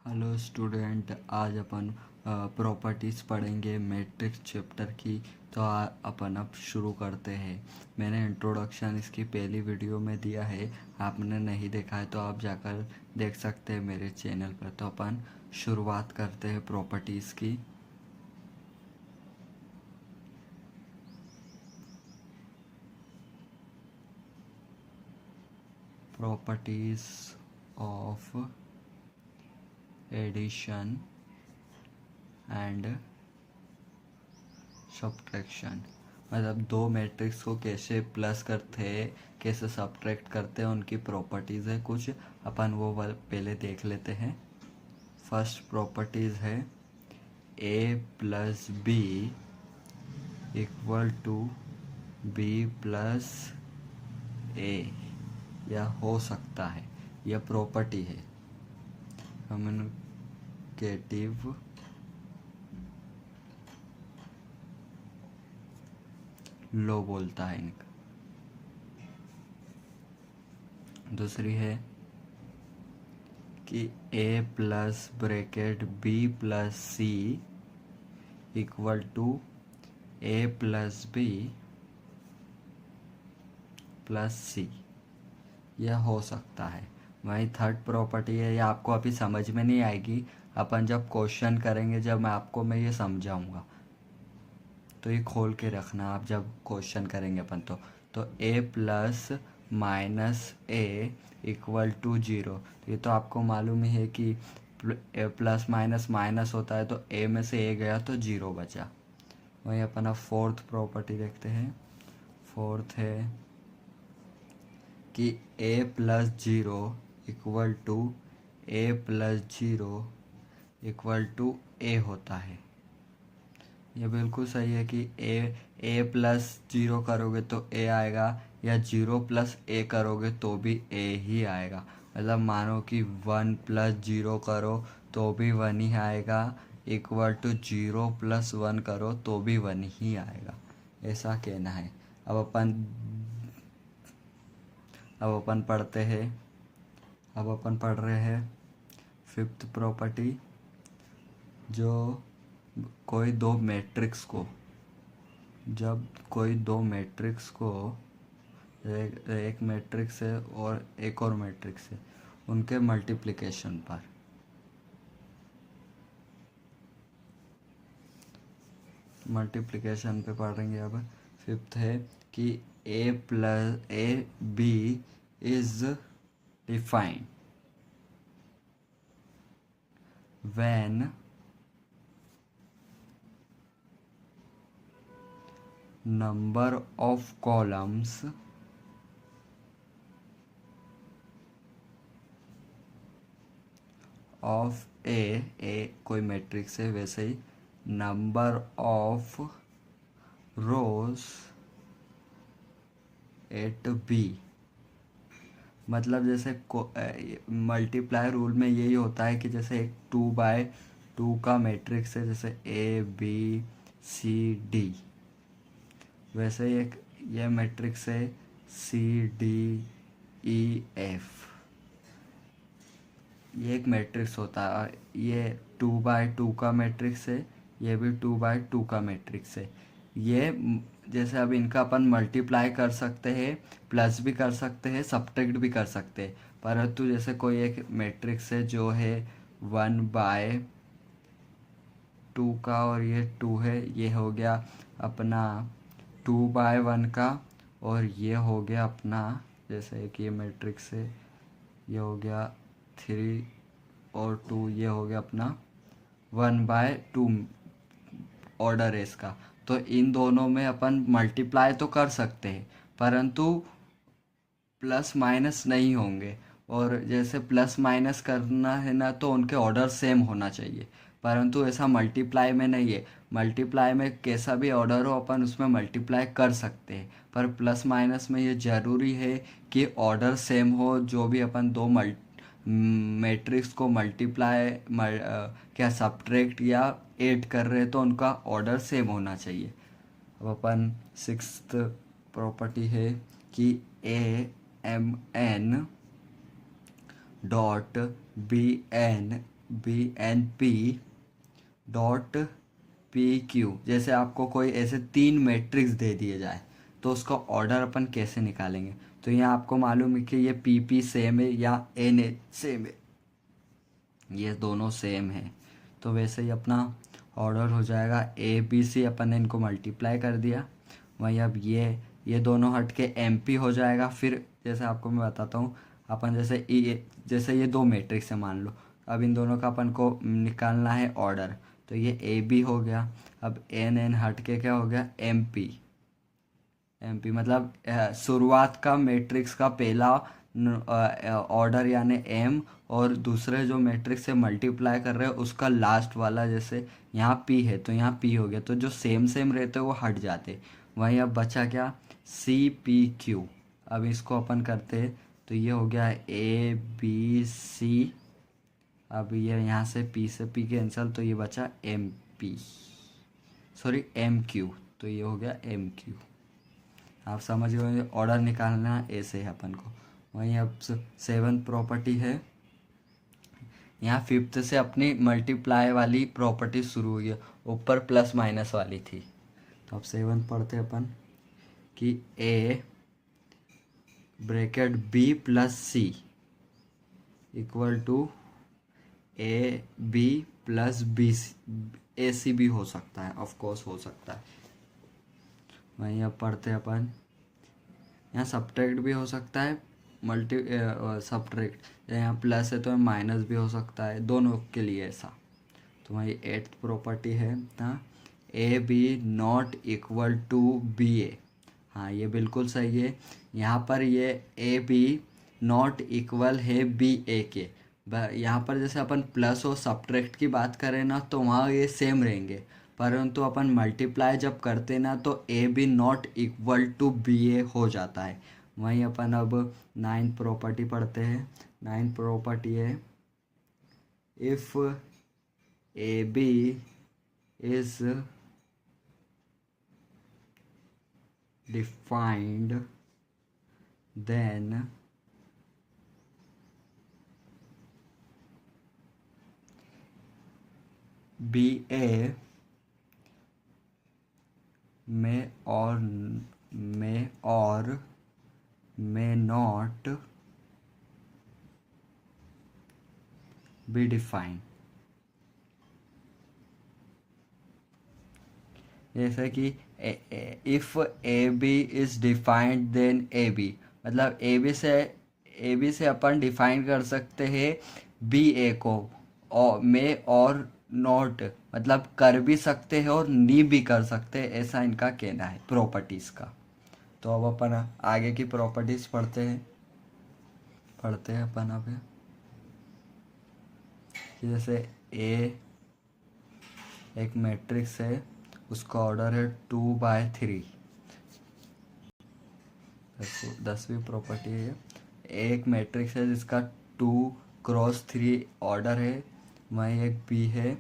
Hello student, आज अपन properties पढ़ेंगे matrix chapter की। तो अपन अब शुरू करते हैं। मैंने इंट्रोडक्शन इसकी पहली वीडियो में दिया है, आपने नहीं देखा है तो आप जाकर देख सकते हैं मेरे चैनल पर। तो अपन शुरुआत करते हैं प्रॉपर्टीज़ की। Properties of addition and subtraction, मतलब दो मैट्रिक्स को कैसे प्लस करते हैं, कैसे सब्ट्रैक्ट करते हैं, उनकी प्रॉपर्टीज़ है कुछ। अपन वो पहले देख लेते हैं। फर्स्ट प्रॉपर्टीज़ है A plus B equal to B plus A, यह हो सकता है, यह प्रॉपर्टी है। कम्युनिकेटिव लो बोलता है इनका। दूसरी है कि A plus bracket B plus C equal to A plus B plus C, यह हो सकता है। वही थर्ड प्रॉपर्टी है, ये आपको अभी समझ में नहीं आएगी, अपन जब क्वेश्चन करेंगे, जब मैं ये समझाऊंगा तो ये खोल के रखना आप जब क्वेश्चन करेंगे अपन। तो A plus minus A equal to zero, तो ये तो आपको मालूम ही है कि ए प्लस माइनस माइनस होता है, तो ए में से ए गया तो जीरो बचा। वही अपन अब फोर्थ प्रॉपर्टी देखते हैं। फोर्थ है कि A plus zero equal to A plus zero equal to A होता है। ये बिल्कुल सही है कि ए प्लस जीरो करोगे तो ए आएगा, या जीरो प्लस ए करोगे तो भी ए ही आएगा। मतलब मानो कि वन प्लस जीरो करो तो भी वन ही आएगा, equal to zero plus one करो तो भी वन ही आएगा, ऐसा कहना है। अब अपन पढ़ते हैं। अब अपन पढ़ रहे हैं फिफ्थ प्रॉपर्टी, जो कोई दो मैट्रिक्स को, जब कोई दो मैट्रिक्स को, एक मैट्रिक्स है और एक और मैट्रिक्स है, उनके मल्टीप्लिकेशन पर, मल्टीप्लिकेशन पे पढ़ेंगे। अब फिफ्थ है कि A plus A B is defined when number of columns of A कोई मैट्रिक्स है, वैसे ही number of rows at B. मतलब जैसे मल्टीप्लाई रूल में यही होता है कि जैसे एक 2 by 2 का मैट्रिक्स है, जैसे ए बी सी डी, वैसे एक ये मैट्रिक्स है सी डी ई एफ, ये एक मैट्रिक्स होता है। और ये 2 by 2 का मैट्रिक्स है, ये भी 2 by 2 का मैट्रिक्स है। ये जैसे अब इनका अपन मल्टीप्लाई कर सकते हैं, प्लस भी कर सकते हैं, सब्ट्रैक्ट भी कर सकते हैं। परंतु जैसे कोई एक मैट्रिक्स है जो है 1/2 का, और ये 2 है, ये हो गया अपना 2/1 का, और ये हो गया अपना, जैसे कि ये मैट्रिक्स है, ये हो गया 3 और 2, ये हो गया अपना 1/2 ऑर्डर है इसका। तो इन दोनों में अपन मल्टीप्लाई तो कर सकते हैं, परंतु प्लस माइनस नहीं होंगे। और जैसे प्लस माइनस करना है ना, तो उनके ऑर्डर सेम होना चाहिए, परंतु ऐसा मल्टीप्लाई में नहीं है। मल्टीप्लाई में कैसा भी ऑर्डर हो अपन उसमें मल्टीप्लाई कर सकते हैं, पर प्लस माइनस में ये ज़रूरी है कि ऑर्डर सेम हो। जो भी अपन दो मैट्रिक्स को क्या सब्ट्रैक्ट या ऐड कर रहे हैं तो उनका ऑर्डर सेम होना चाहिए। अब अपन सिक्स्थ प्रॉपर्टी है कि A M N dot B N BNP dot PQ। जैसे आपको कोई ऐसे 3 मैट्रिक्स दे दिए जाए तो उसका ऑर्डर अपन कैसे निकालेंगे। तो यहाँ आपको मालूम है कि ये PP सेम है या NA सेम है, ये दोनों सेम है। तो वैसे ही अपना ऑर्डर हो जाएगा ABC, अपन ने इनको मल्टीप्लाई कर दिया। वहीं अब ये दोनों हट के MP हो जाएगा। फिर जैसे आपको मैं बताता हूँ, अपन जैसे ये 2 मैट्रिक्स है मान लो, अब इन दोनों का अपन को निकालना है ऑर्डर। तो ये AB हो गया। अब NN हट के क्या हो गया, MP। मतलब शुरुआत का मैट्रिक्स का पहला ऑर्डर यानी M, और दूसरे जो मैट्रिक्स से मल्टीप्लाई कर रहे हैं उसका लास्ट वाला, जैसे यहाँ P है तो यहाँ P हो गया। तो जो सेम सेम रहते वो हट जाते। वहीं अब बचा क्या, CPQ। अब इसको अपन करते हैं तो ये हो गया ABC। अब ये यहाँ से P से P कैंसल, तो ये बचा MP, सॉरी MQ। तो ये हो गया MQ। आप समझ गए, ऑर्डर निकालना ऐसे है अपन को। वहीं अब 7th प्रॉपर्टी है, यहाँ 5th से अपनी मल्टीप्लाई वाली प्रॉपर्टी शुरू हुई है, ऊपर प्लस माइनस वाली थी। तो अब 7th पढ़ते अपन कि A bracket B plus C equal to AB plus BC। AC भी हो सकता है, ऑफ कोर्स हो सकता है। वहीं अब पढ़ते अपन, यहाँ सब्ट्रैक्ट भी हो सकता है, सब्ट्रैक्ट यहाँ प्लस है तो माइनस भी हो सकता है, दोनों के लिए ऐसा। तो वही 8th प्रॉपर्टी है ना, AB not equal to BA। हाँ ये बिल्कुल सही है। यहाँ पर ये AB नॉट इक्वल है BA के। यहाँ पर जैसे अपन प्लस और सब्ट्रैक्ट की बात करें ना तो वहाँ ये सेम रहेंगे, परंतु अपन मल्टीप्लाई जब करते ना तो AB not equal to BA हो जाता है। वहीं अपन अब 9th प्रॉपर्टी पढ़ते हैं। 9th प्रॉपर्टी है, if AB is defined then BA may or may not be defined। जैसे कि if AB is defined then AB, मतलब AB से अपन डिफाइन कर सकते हैं BA को, और में और नॉट मतलब कर भी सकते हैं और नी भी कर सकते हैं, ऐसा इनका कहना है प्रॉपर्टीज़ का। तो अब अपन आगे की प्रॉपर्टीज़ पढ़ते हैं अपन अब। जैसे A एक मैट्रिक्स है, उसका ऑर्डर है 2/3। 10वीं प्रॉपर्टी है, एक मैट्रिक्स है जिसका 2x3 ऑर्डर है। वहीं एक B है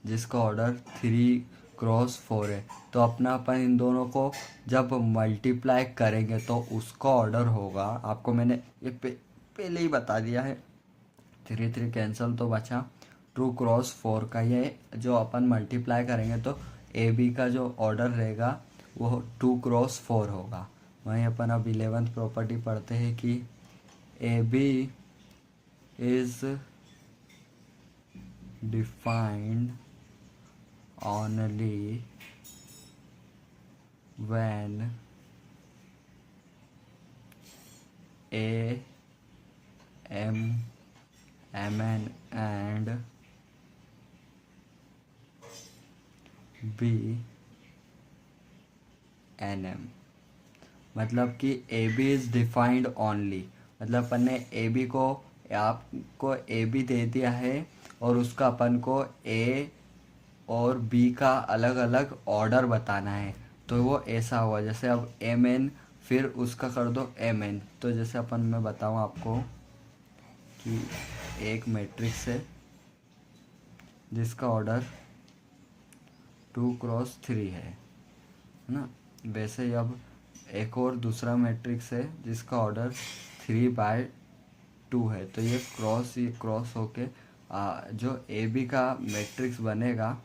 जिसका ऑर्डर 3x4 है। तो अपन इन दोनों को जब मल्टीप्लाई करेंगे तो उसका ऑर्डर होगा, आपको मैंने ये पहले ही बता दिया है। 3 कैंसल तो बचा 2x4 का। ये जो अपन मल्टीप्लाई करेंगे तो AB का जो ऑर्डर रहेगा वो 2x4 होगा। वहीं अपन अब 11th प्रॉपर्टी पढ़ते हैं कि AB is defined only when A, M, MN and B, NM। मतलब कि AB इज डिफाइंड ओनली, मतलब अपन ने AB को, आपको AB दे दिया है और उसका अपन को A और B का अलग अलग ऑर्डर बताना है। तो वो ऐसा हुआ, जैसे अब MN फिर उसका कर दो MN। तो जैसे अपन मैं बताऊँ आपको कि एक मैट्रिक्स है जिसका ऑर्डर 2x3 है ना। वैसे ही अब एक और दूसरा मैट्रिक्स है जिसका ऑर्डर 3/2 टू है, तो ये क्रॉस होके जो ए बी का मैट्रिक्स बनेगा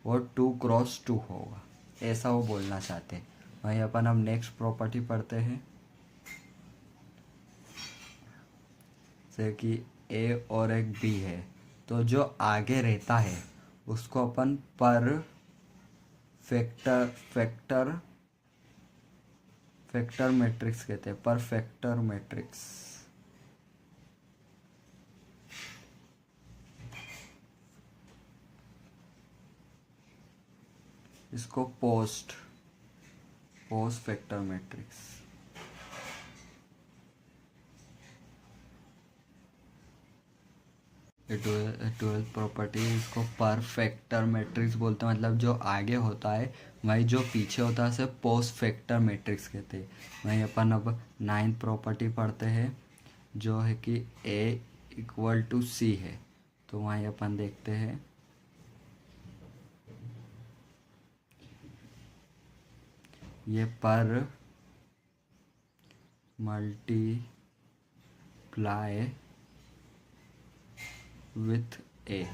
वो 2x2 होगा, ऐसा वो बोलना चाहते हैं। वहीं अपन अब नेक्स्ट प्रॉपर्टी पढ़ते हैं, जैसे कि ए और एक बी है, तो जो आगे रहता है उसको अपन पर फैक्टर मैट्रिक्स कहते हैं, पर फैक्टर मैट्रिक्स। इसको post factor matrix. Twelfth property, इसको परफेक्टर मैट्रिक्स बोलते हैं, मतलब जो आगे होता है वही जो पीछे होता है उसे पोस्ट फैक्टर मैट्रिक्स कहते हैं। वहीं अपन अब नाइन्थ प्रॉपर्टी पढ़ते हैं, जो है कि A = C है, तो वहीं अपन देखते हैं, ये पर मल्टीप्लाई विथ A,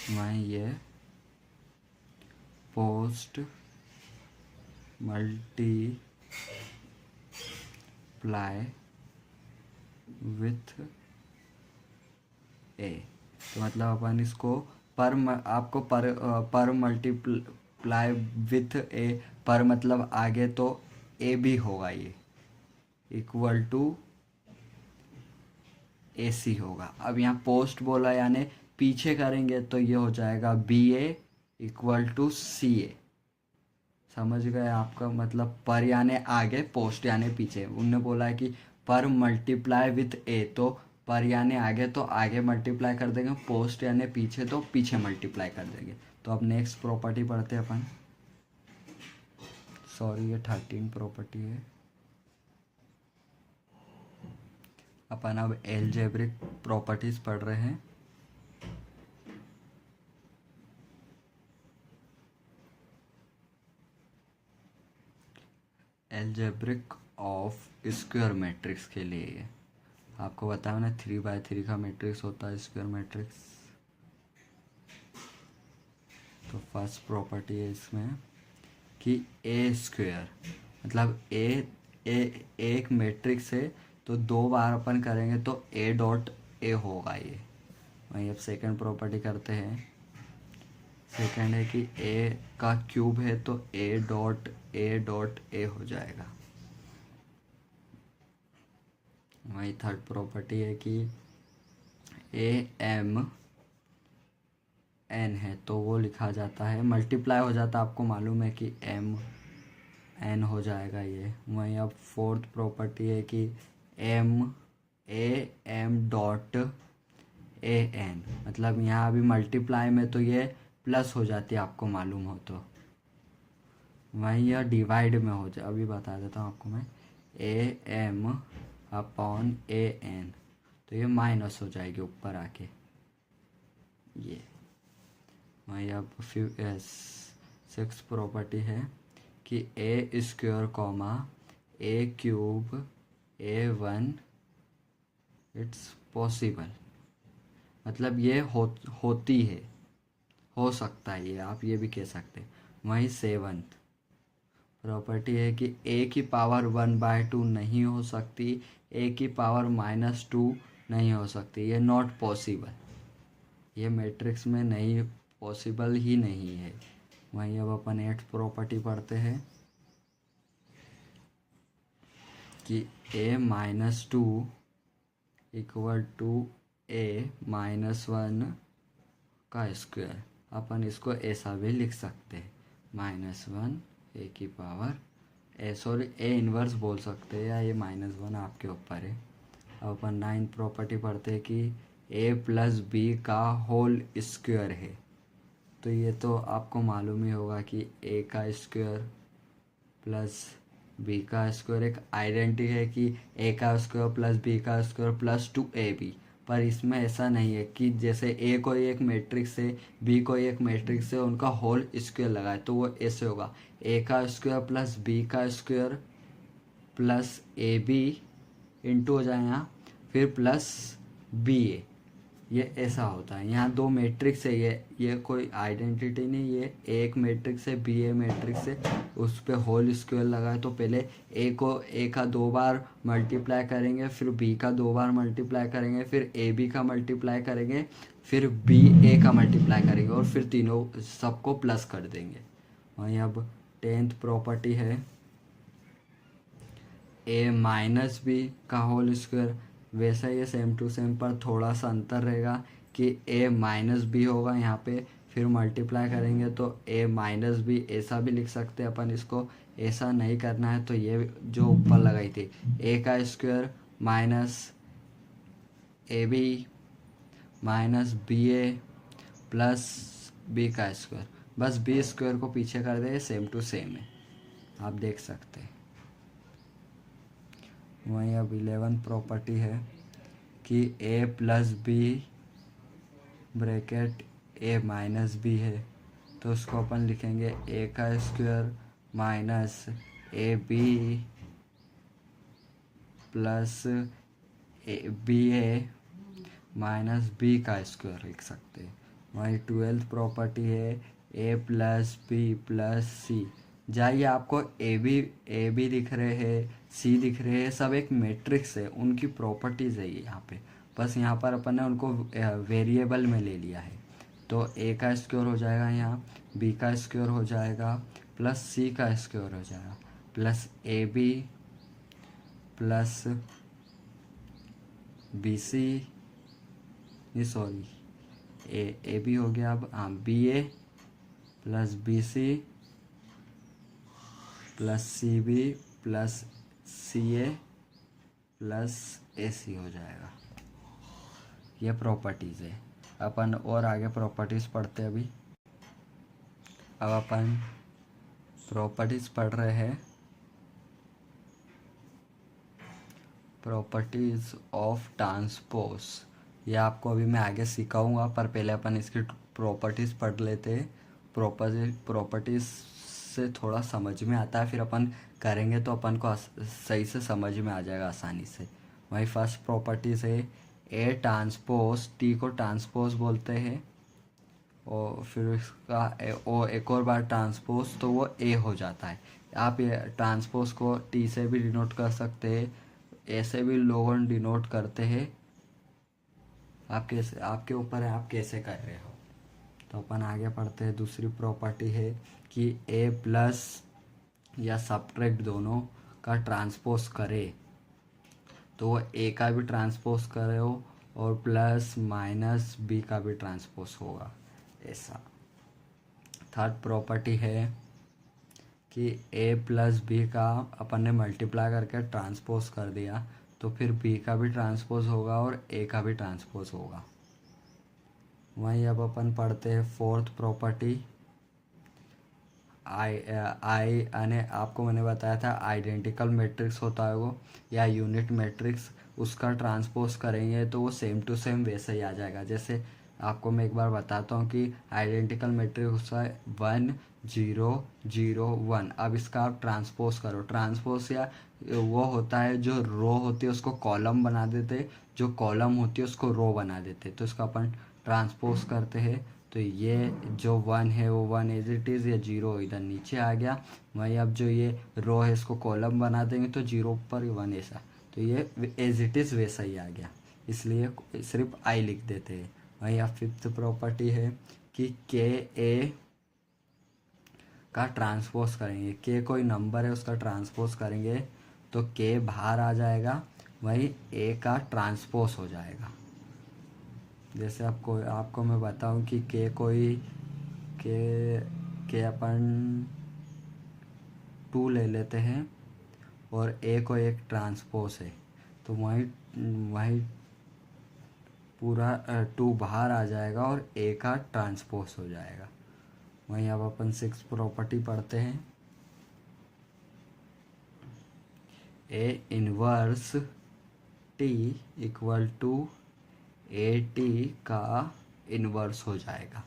वहीं ये पोस्ट मल्टीप्लाई विथ A, तो मतलब अपन इसको आपको पर मल्टीप्लाई विथ A, पर मतलब आगे तो A भी होगा, ये = AC होगा। अब यहाँ पोस्ट बोला यानी पीछे करेंगे तो ये हो जाएगा BA = CA। समझ गए आपका मतलब, पर यानी आगे, पोस्ट यानी पीछे। उनने बोला है कि पर मल्टीप्लाई विथ A, तो पर यानी आगे तो आगे मल्टीप्लाई कर देंगे, पोस्ट यानी पीछे तो पीछे मल्टीप्लाई कर देंगे। तो अब नेक्स्ट प्रॉपर्टी पढ़ते हैं अपन, सॉरी ये 13 प्रॉपर्टी है। अपन अब एलजेब्रिक प्रॉपर्टीज पढ़ रहे हैं। एलजेब्रिक ऑफ स्क्वायर मैट्रिक्स के लिए आपको बताया ना, 3x3 का मैट्रिक्स होता है स्क्वायर मैट्रिक्स। तो फर्स्ट प्रॉपर्टी है इसमें कि A स्क्वायर, मतलब एक मैट्रिक्स है तो 2 बार अपन करेंगे तो A.A होगा ये। वहीं अब सेकंड प्रॉपर्टी करते हैं। सेकंड है कि A का क्यूब है तो A.A हो जाएगा। वही थर्ड प्रॉपर्टी है कि AM n है तो वो लिखा जाता है, मल्टीप्लाई हो जाता है, आपको मालूम है कि MN हो जाएगा ये। वहीं अब फोर्थ प्रॉपर्टी है कि AM.AN, मतलब यहाँ अभी मल्टीप्लाई में तो ये प्लस हो जाती है, आपको मालूम हो तो। वहीं यह डिवाइड में हो जाए, अभी बता देता हूँ आपको मैं, AM/AN, तो ये माइनस हो जाएगी ऊपर आके ये। वहीं अब सिक्स प्रॉपर्टी है कि A square A³ A1 it's possible, मतलब ये होती है, हो सकता है, ये आप ये भी कह सकते हैं। वहीं सेवंथ प्रॉपर्टी है कि A⁻1/2 नहीं हो सकती, A⁻−2 नहीं हो सकती, ये नॉट पॉसिबल, ये मैट्रिक्स में नहीं, पॉसिबल ही नहीं है। वहीं अब अपन 8th प्रॉपर्टी पढ़ते हैं कि A-2 = A-1 का स्क्वायर, अपन इसको ऐसा भी लिख सकते हैं, -1 A इन्वर्स बोल सकते हैं, या ये -1 आपके ऊपर है। अब अपन 9th प्रॉपर्टी पढ़ते हैं कि A+B का होल स्क्वायर है, तो ये तो आपको मालूम ही होगा कि A का स्क्वायर प्लस B का स्क्वायर एक आइडेंटिटी है कि A का स्क्वायर प्लस B का स्क्वायर प्लस 2AB, पर इसमें ऐसा नहीं है कि जैसे A कोई एक मैट्रिक्स है, B कोई एक मैट्रिक्स है, उनका होल स्क्वायर लगाए तो वो ऐसे होगा, A का स्क्वायर प्लस B का स्क्वायर प्लस AB इंटू हो जाए यहाँ, फिर प्लस बी ए, ये ऐसा होता है। यहाँ दो मैट्रिक्स है, ये कोई आइडेंटिटी नहीं, ये एक मैट्रिक्स है बी ए मैट्रिक्स है, उस पर होल स्क्वायर लगाए तो पहले ए का 2 बार मल्टीप्लाई करेंगे, फिर बी का 2 बार मल्टीप्लाई करेंगे, फिर ए बी का मल्टीप्लाई करेंगे, फिर बी ए का मल्टीप्लाई करेंगे और फिर तीनों सबको प्लस कर देंगे। वहीं अब 10th प्रॉपर्टी है ए माइनस बी का होल स्क्वायर। वैसा ये सेम टू सेम पर थोड़ा सा अंतर रहेगा कि ए माइनस बी होगा यहाँ पे, फिर मल्टीप्लाई करेंगे तो ए माइनस बी ऐसा भी लिख सकते हैं अपन इसको। ऐसा नहीं करना है तो ये जो ऊपर लगाई थी ए का square minus A B minus B A plus B का स्क्वायर, बस बी स्क्वायर को पीछे कर दे, सेम टू सेम है, आप देख सकते हैं। वहीं अब 11 प्रॉपर्टी है कि A plus B bracket A minus B है, तो उसको अपन लिखेंगे ए का square minus A B plus A B A minus B का स्क्वायर लिख सकते हैं। वहीं 12th प्रॉपर्टी है A plus B plus C. जाइए आपको ए बी दिख रहे हैं, सी दिख रहे हैं, सब एक मैट्रिक्स है, उनकी प्रॉपर्टीज़ है ये यहाँ पे, बस यहाँ पर अपन ने उनको वेरिएबल में ले लिया है। तो ए का स्क्वायर हो जाएगा यहाँ, बी का स्क्वायर हो जाएगा प्लस सी का स्क्वायर हो जाएगा plus A B plus B C, sorry A B हो गया, अब हाँ B A plus B C plus C B plus C A plus A C हो जाएगा। ये प्रॉपर्टीज़ है। अपन और आगे प्रॉपर्टीज़ पढ़ते हैं अभी। अब अपन प्रॉपर्टीज़ पढ़ रहे हैं, प्रॉपर्टीज़ ऑफ ट्रांसपोज। ये आपको अभी मैं आगे सिखाऊंगा, पर पहले अपन इसकी प्रॉपर्टीज़ पढ़ लेते हैं। प्रॉपर्टीज़ से थोड़ा समझ में आता है, फिर अपन करेंगे तो अपन को सही से समझ में आ जाएगा आसानी से। वही फर्स्ट प्रॉपर्टीज़ है ए ट्रांसपोज, टी को ट्रांसपोज बोलते हैं, और फिर इसका एक और बार ट्रांसपोज तो वो ए हो जाता है। आप ये ट्रांसपोज को टी से भी डिनोट कर सकते हैं, ऐसे भी लोग डिनोट करते हैं, आप कैसे, आपके ऊपर है आप कैसे कर रहे हो। तो अपन आगे पढ़ते हैं। दूसरी प्रॉपर्टी है कि ए प्लस या सब्ट्रैक्ट दोनों का ट्रांसपोज करे तो वो ए का भी ट्रांसपोज करे हो और प्लस माइनस बी का भी ट्रांसपोज होगा, ऐसा। थर्ड प्रॉपर्टी है कि ए प्लस बी का अपन ने मल्टीप्लाई करके ट्रांसपोज कर दिया तो फिर बी का भी ट्रांसपोज होगा और ए का भी ट्रांसपोज होगा। वहीं अब अपन पढ़ते हैं फोर्थ प्रॉपर्टी आई यानी आपको मैंने बताया था आइडेंटिकल मैट्रिक्स होता है वो, या यूनिट मैट्रिक्स, उसका ट्रांसपोज करेंगे तो वो सेम टू सेम वैसे ही आ जाएगा। जैसे आपको मैं एक बार बताता हूँ कि आइडेंटिकल मैट्रिक्स है 1 0 0 1। अब इसका आप ट्रांसपोज करो, ट्रांसपोज या वो होता है जो रो होती है उसको कॉलम बना देते, जो कॉलम होती है उसको रो बना देते, तो इसका अपन ट्रांसपोज करते हैं। तो ये जो 1 है वो 1 एज इट इज़, या 0 इधर नीचे आ गया। वहीं अब जो ये रो है इसको कॉलम बना देंगे तो 0 ऊपर 1 ऐसा, तो ये एज इट इज़ वैसा ही आ गया, इसलिए सिर्फ आई लिख देते हैं। वहीं अब फिफ्थ प्रॉपर्टी है कि के ए का ट्रांसपोज करेंगे, के कोई नंबर है उसका ट्रांसपोज करेंगे तो के बाहर आ जाएगा, वहीं ए का ट्रांसपोज हो जाएगा। जैसे आपको मैं बताऊं कि के अपन 2 ले लेते हैं और ए को एक ट्रांसपोज है, तो वहीं पूरा 2 बाहर आ जाएगा और ए का ट्रांसपोज हो जाएगा। वहीं अब अपन 6 प्रॉपर्टी पढ़ते हैं। A inverse T equal to A T का इन्वर्स हो जाएगा।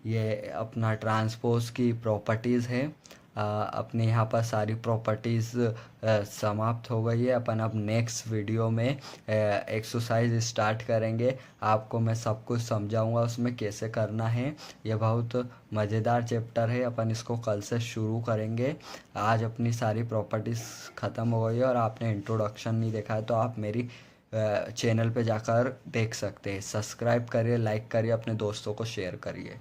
ये अपना ट्रांसपोज की प्रॉपर्टीज़ है। अपने यहाँ पर सारी प्रॉपर्टीज़ समाप्त हो गई है। अपन अब नेक्स्ट वीडियो में एक्सरसाइज स्टार्ट करेंगे। आपको मैं सब कुछ समझाऊंगा उसमें कैसे करना है। ये बहुत मज़ेदार चैप्टर है, अपन इसको कल से शुरू करेंगे। आज अपनी सारी प्रॉपर्टीज़ ख़त्म हो गई है और आपने इंट्रोडक्शन नहीं देखा है तो आप मेरी चैनल पे जाकर देख सकते हैं। सब्सक्राइब करिए, लाइक करिए, अपने दोस्तों को शेयर करिए।